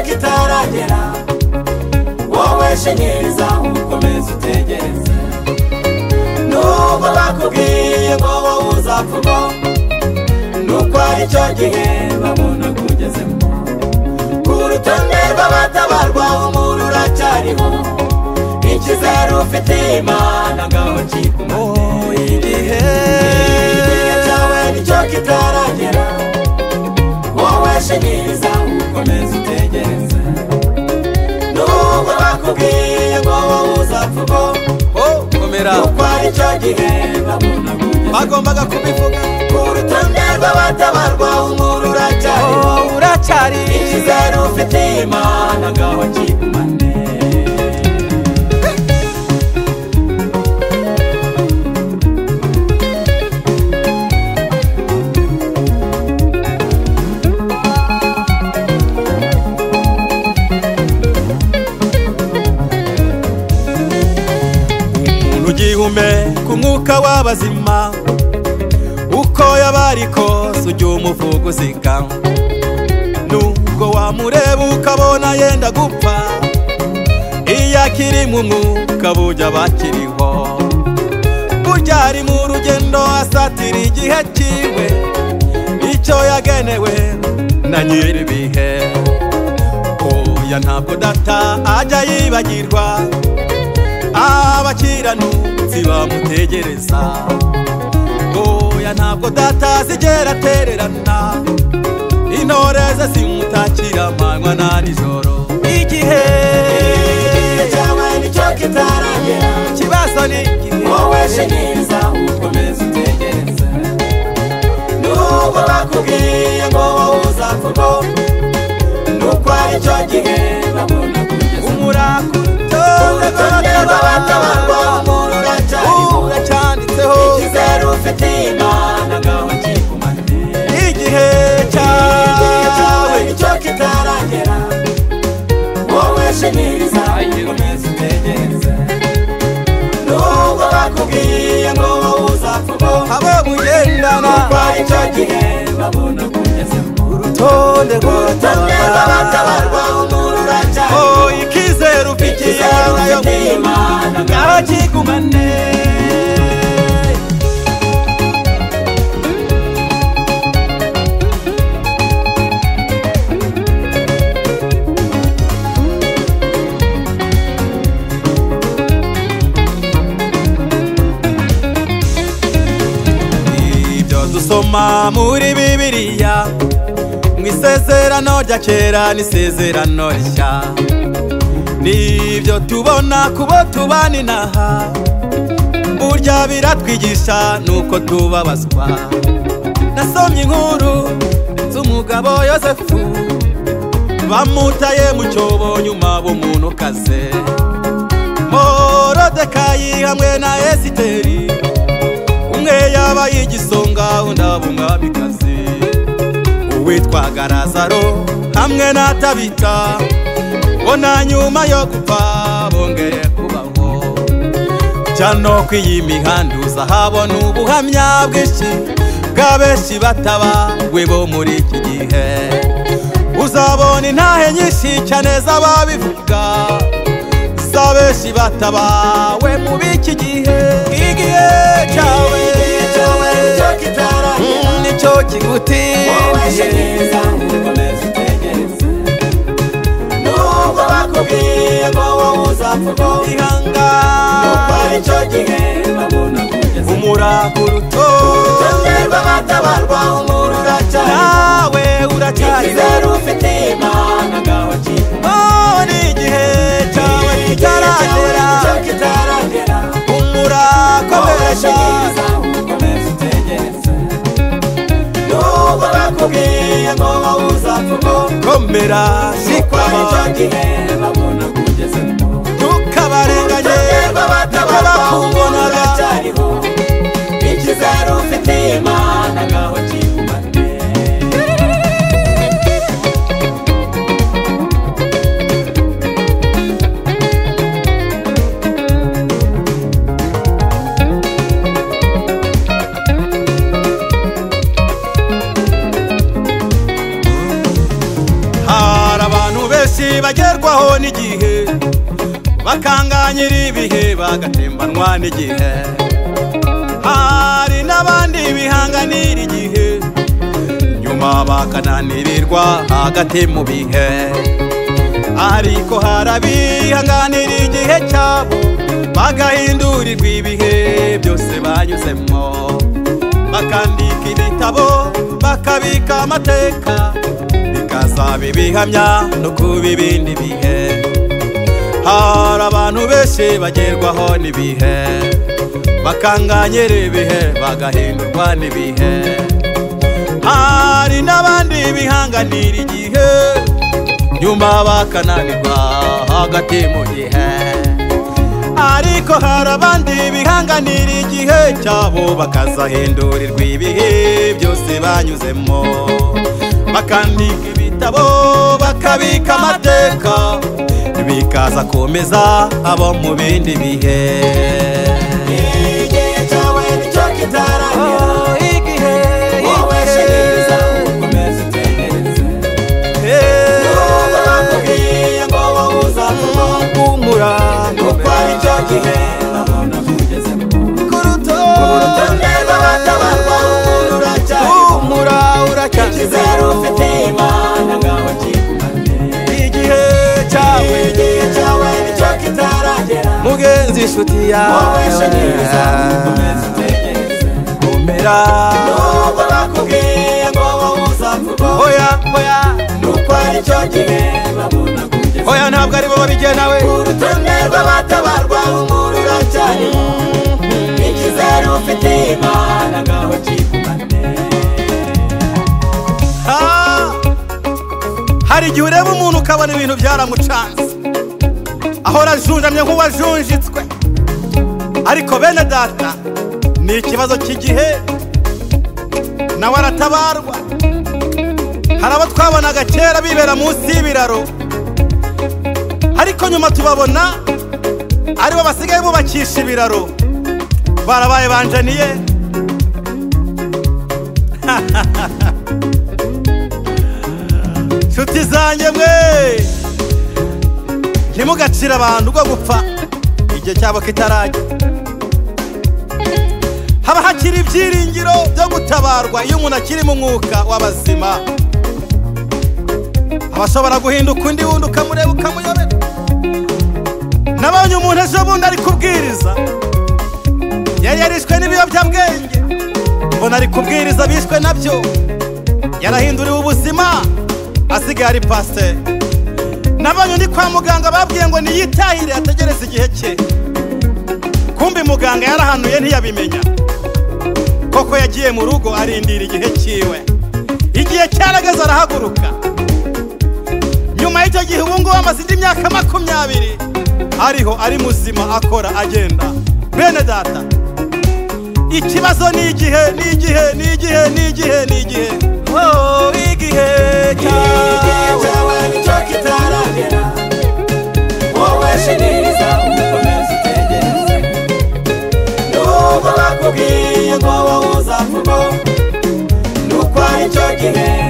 kitaragera wowe shenyeza ukomeze utegereze nubwo bakubwiye ngo wowe uzapfumo nuko ari cyo gihe babona kugezemo ku rutonde rw'abatabarwa umuntu uracyariho ikizere ufite Imana ngaho kikumane igihe cyawe nicyo kitaragera wowe shenyeza ukomeze utegereze nubwo bakubwiye ngo wowe uzapfumo komera nuko ari cyo gihe babona kugezemo bagombaga kubivuga ku rutonde rw'abatabarwa umuntu uracyari ikizere ufite Imana ngaho kikumane ku mwuka w'abazima uko yabari kose ujya umuvuga uzika nubwo wamureba ukabona yenda gupfa iyo akiri mu mwuka burya bakiriho burya ari mu rugendo asatira igihe kiwe icyo yagenewe na nyir'ibihe oya ntabwo data ajya yibagirwa abakiranutsi bamutegereza oya ntabwo data zigera atererana intoreze zimutakira amanywa na nijoro igihe cyawe nicyo kitaragera ikibazo ni igihe wowe shenyeza ukomeze utegereze nubwo bakubwiye ngo wowe uzapfumo nuko ari cyo gihe babona kugeza umurako rw'abatabarwa umuntu uracyanditseho ikizere ufite Imana ngaho kikumane igihe cyawe nicyo kitaragera wowe shenyeza ukomeze utegereze nubwo bakubwiye ngo wowe uzapfumo abo mugendana nuko ari cyo gihe babona kugezemo urutonde rw'abatabarwa umuntu uracyari ikizere ufite Imana ngaho kikumane ibyo dusoma muri Bibiliya mu isezerano rya kera n'isezerano rishya nibyo tubona kubo tubana inaha burya biratwigisha nuko tubabazwa nasomye inkuru z'umugabo Yosefu bamutaye mu cyobo nyuma b'umuntu kaze Morodekayi hamwe na Esiteri umwe yabaye igisonga undi aba umwamikazi uwitwaga Lazaro hamwe na Tabita bona nyuma yo gupfa bongeye kubaho cyano kw'iyi mihanduza habona ubuhamya bwinshi bw'abenshi batabawe bo muri iki gihe uzabona intahe nyinshi cyane z'ababivuga z'abenshi batabawe mu b'iki gihe igihe cyawe nicyo kitaragera nicyo kigutiye wowe shenyeza ukomeze utegereze nubwo bakubwiye ngo wowe uzapfumo ihangane nuko ari cyo gihe babona kugeza umurako urutonde rw'abatabarwa umuntu uracyari nawe uracyari ikizere ufite Imana ngaho kikumane igihe cyawe kitaragera umurako shenyeza ukomeze utegereze nubwo bakubwiye ngo wowe uzapfumo komera nuko ari cyo gihe babona kugezemo tukabarenganye bakubona uracyariho ikizere ufite Imana ngaho kikumane bagerwaho n'igihe bakanganyira ibihe bagatembanwa n'igihe. Hari n'abandi bihanganira igihe nyuma bakananirirwa hagati mu bihe. Ariko harabihanganira igihe cyabo bagahindurirwa ibihe byose banyuzemo, bakandika ibitabo bakabika amateka bikazaba ibihamya no kuba ibindi bihe. Hari abantu benshi bagerwaho n'ibihe bakanganyira ibihe bagahindurwa n'ibihe. Hari n'abandi bihanganira igihe nyuma bakananirwa hagati mu gihe. Ariko hari abandi bihanganira igihe cyabo bakazahindurirwa ibihe byose banyuzemo, bakandika ibitabo bakabika amateka bikaza komeza abo mu bindi bihe. Igihe cyawe nicyo kitarangira, igihe wowe shiriza ukomeze utegereze. Nubwo bakubwiye ngo wowe uzavamo humura, kuko ari cyo gihe babona kugezemo. Ku rutonde rw'abatabarwa uracyari, humura uracyari, icyizere ufite Imana ngaho kigumane. Igihe cyawe nicyo kitaragera, mugenzi inshuti yawe wowe shiriza ukomeze utegereze. Komera nubwo bakubwiye ngo wowe uzavamo, oya nuko ari cyo gihe babona kugezemo. Oya ntabwo ari bo babigena we. Ku rutonde rw'abatabarwa humura uracyari, icyizere ufite Imana ngaho kigumane. Hari igihe ureba umuntu ukabona ibintu byaramucanze, ahora ajunjamye nk'uwajunjitswe. Ariko bene data, ni ikibazo cy'igihe nawe aratabarwa. Hari abo twabonaga kera bibera munsi y'ibiraro, ariko nyuma tubabona aribo basigaye bubakisha ibiraro, barabaye banjaniye. Nshuti zanjye mwe, ntimugacire abantu rwo gupfa igihe cyabo kitarajya. Haba hakiri ibyiringiro byo gutabarwa iyo umuntu akiri mu mwuka w'abazima. Abashobora guhinduka undi wundi ukamureba ukamuyobera. Nabonye umuntu ejo bundi ari kubwiriza, yari yarishwe n'ibiyobyabwenge, mbona ari kubwiriza bishwe nabyo, yarahinduriwe ubuzima asigaye ari pasiteri. Nabonye undi kwa muganga babwiye ngo niyitahire ategereze igihe cye, kumbi muganga yarahanuye ntiyabimenya. Koko yagiye mu rugo arindira igihe cyiwe, igihe cyarageze arahaguruka. Nyuma y'icyo gihe ubu ngubu amaze indi myaka 20 ariho ari muzima akora agenda. Bene data, ikibazo ni igihe. Oh, igihe cyawe nicyo kitaragera, wowe shiriza ukomeze utegereze. Nubwo bakubwiye ngo wowe uzavamo, nuko ari cyo gihe